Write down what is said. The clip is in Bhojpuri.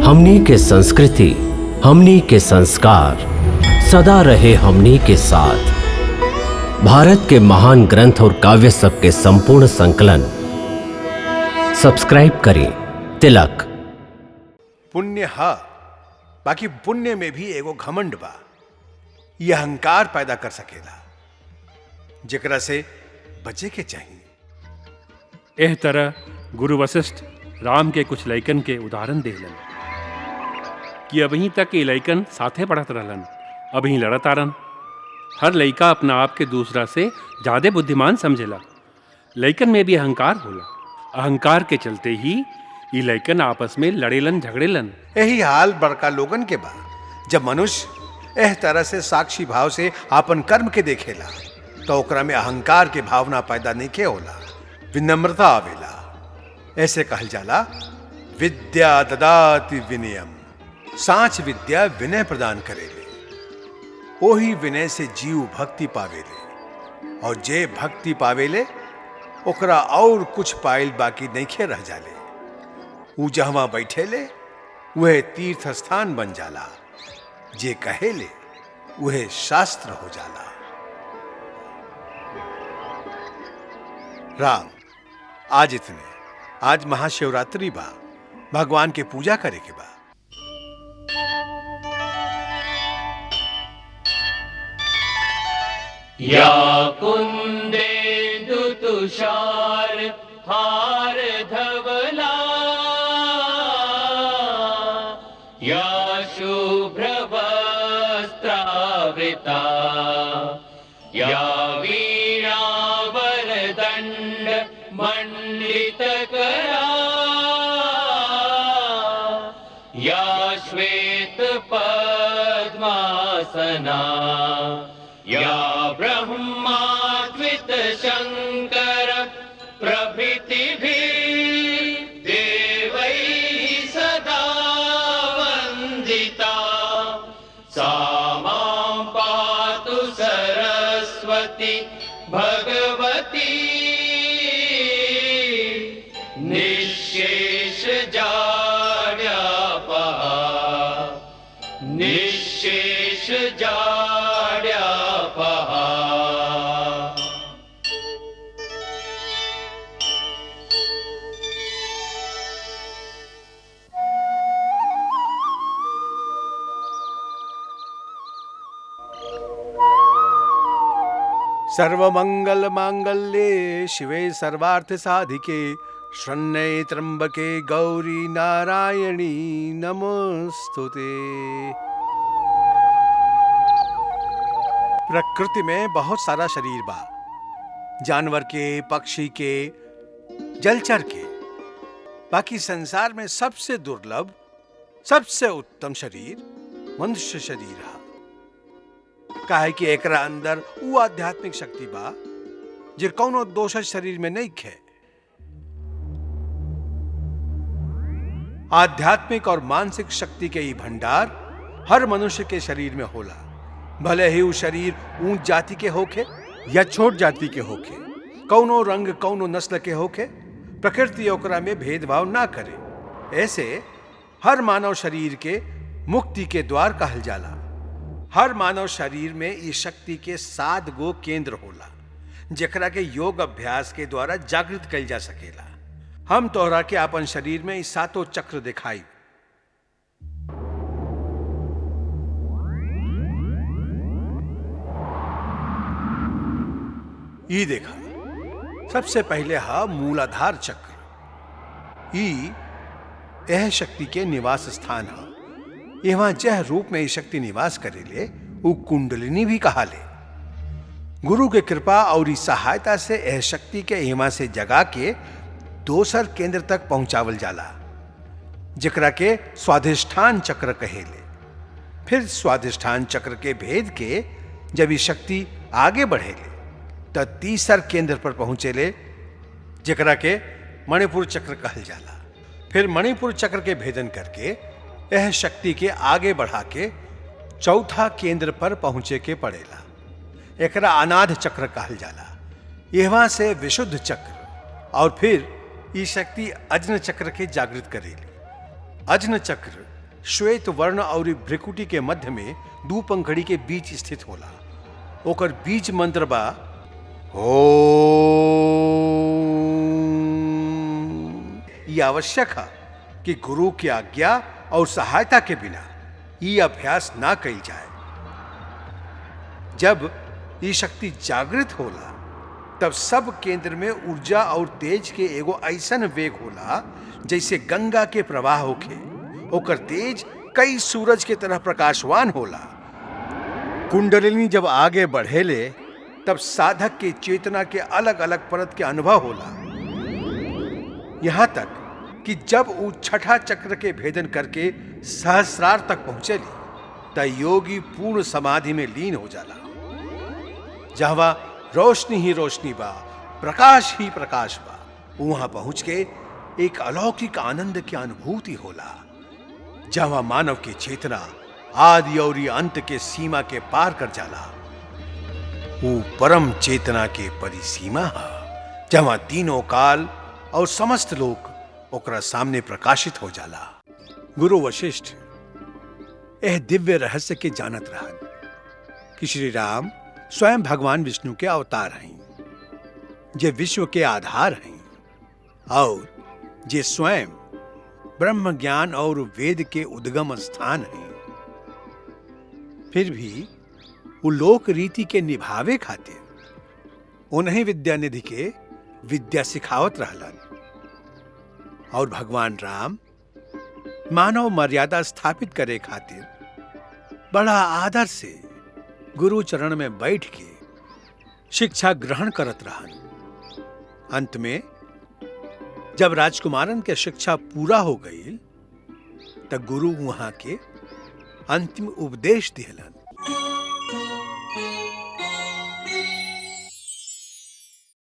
हमनी के संस्कृति, हमनी के संस्कार सदा रहे हमनी के साथ। भारत के महान ग्रंथ और काव्य सब के संपूर्ण संकलन सब्सक्राइब करें तिलक। पुण्य हा, बाकी पुण्य में भी एगो घमंड बा। यह अहंकार पैदा कर सकेला, जेकरा से बचे के चाहिए। एह तरह गुरु वशिष्ठ राम के कुछ लइकन के उदाहरण देलन कि अबही तक ये लइकन साथे पढ़त रहलन, अबही लड़त आरन। हर लइका अपना आप के दूसरा से ज्यादा बुद्धिमान समझेला। लइकन में भी अहंकार होला। अहंकार के चलते ही ये लइकन आपस में लड़ेलन झगड़ेलन। यही हाल बड़का लोगन के बा। जब मनुष्य एह तरह से साक्षी भाव से आपन कर्म के देखेला तो ओकरा में अहंकार के भावना पैदा नहीं के होला, विनम्रता आवेला। ऐसे कहल जाला, विद्या ददाति विनयम। सांच विद्या विनय प्रदान करेले। ओही विनय से जीव भक्ति पावेले, और जे भक्ति पावेले ओकरा और कुछ पाइल बाकी नइखे रह जाले। ऊ जहवा बैठेले वह तीर्थ स्थान बन जाला, जे कहेले वह शास्त्र हो जाला। राम, आज इतने। आज महाशिवरात्रि बा, भगवान के पूजा करे के बा। या कुंदेन्दु तुषार हार धवला, या शुभ्र वस्त्रावृता, या वीणा वरदंड मंडितकरा, या श्वेत पद्मासना, या ब्रह्माद्वित शंकर प्रभृतिभिः देवैः सदा वंदिता। सा मां पातु सरस्वती भगवती निःशेष जाड्यापहा, निःशेष जाड्यापहा। सर्वमंगल मांगल्ये शिवे सर्वार्थ साधिके, शरण्ये त्र्यंबके गौरी नारायणी नमोस्तुते। प्रकृति में बहुत सारा शरीर बा, जानवर के, पक्षी के, जलचर के। बाकी संसार में सबसे दुर्लभ, सबसे उत्तम शरीर मनुष्य शरीर है। काहे कि एकरा अंदर वो आध्यात्मिक शक्ति बा जे कौनो दोषर शरीर में नहीं खे। आध्यात्मिक और मानसिक शक्ति के ही भंडार हर मनुष्य के शरीर में होला। भले ही वो शरीर ऊंच जाति के होखे या छोट जाति के होखे, कौनो रंग कौनो नस्ल के होखे, प्रकृति ओकरा में भेदभाव ना करे। ऐसे हर मानव शरीर के मुक्ति के द्वार कहल जाला। हर मानव शरीर में इस शक्ति के 7 गो केंद्र होला, जेकरा के योग अभ्यास के द्वारा जागृत कइल जा सकेला। हम तोहरा के अपन शरीर में इस 7 चक्र दिखाई। ई देखा, सबसे पहले हा मूलाधार चक्र। ई यह शक्ति के निवास स्थान है। यहाँ जह रूप में ये शक्ति निवास करेले वो कुंडलिनी भी कहाले। गुरु के कृपा और इस सहायता से यह शक्ति के यहाँ से जगा के दोसर केंद्र तक पहुंचावल जाला, जेकरा के स्वाधिष्ठान चक्र कहेले। फिर स्वाधिष्ठान चक्र के भेद के जब ये शक्ति आगे बढ़ेले तो तीसर केंद्र पर पहुंचेले, जेकरा के मणिपुर चक्र कहल जाला। फिर मणिपुर चक्र के भेदन करके यह शक्ति के आगे बढ़ा के चौथा केंद्र पर पहुंचे के पड़ेला। एकरा अनाद चक्र कहल जाला। यहाँ से विशुद्ध चक्र और फिर ये शक्ति अज्न चक्र के जागृत करेली। अज्न चक्र श्वेत वर्ण और भ्रिकुटी के मध्य में दू पंखड़ी के बीच स्थित होला। ओकर बीज मंत्र बा ओम। ये आवश्यक है कि गुरु की आज्ञा और सहायता के बिना ये अभ्यास ना कई जाए। जब ये शक्ति जागृत होला तब सब केंद्र में ऊर्जा और तेज के एगो ऐसन वेग होला जैसे गंगा के प्रवाह होखे। ओकर तेज कई सूरज के तरह प्रकाशवान होला। कुंडलिनी जब आगे बढ़ेले तब साधक के चेतना के अलग अलग परत के अनुभव होला। यहां तक कि जब वो छठा चक्र के भेदन करके सहस्रार तक पहुंचेली त योगी पूर्ण समाधि में लीन हो जाला। जहां रोशनी ही रोशनी बा, प्रकाश ही प्रकाश बा, वहां पहुंच के एक अलौकिक आनंद की अनुभूति होला। जहां मानव की चेतना आदि और अंत के सीमा के पार कर जाला। वो परम चेतना के परिसीमा है, जहां तीनों काल और समस्त लोक ओकरा सामने प्रकाशित हो जाला। गुरु वशिष्ठ यह दिव्य रहस्य के जानत रहन कि श्री राम स्वयं भगवान विष्णु के अवतार हैं, जे विश्व के आधार हैं और जे स्वयं ब्रह्म ज्ञान और वेद के उद्गम स्थान हैं। फिर भी वो लोक रीति के निभावे खातिर उन्हें विद्या निधि के विद्या सिखावत रहलन। और भगवान राम मानव मर्यादा स्थापित करे खातिर बड़ा आदर से गुरु चरण में बैठ के शिक्षा ग्रहण करत रहन। अंत में जब राजकुमारन के शिक्षा पूरा हो गई तब गुरु वहां के अंतिम उपदेश दिहलन।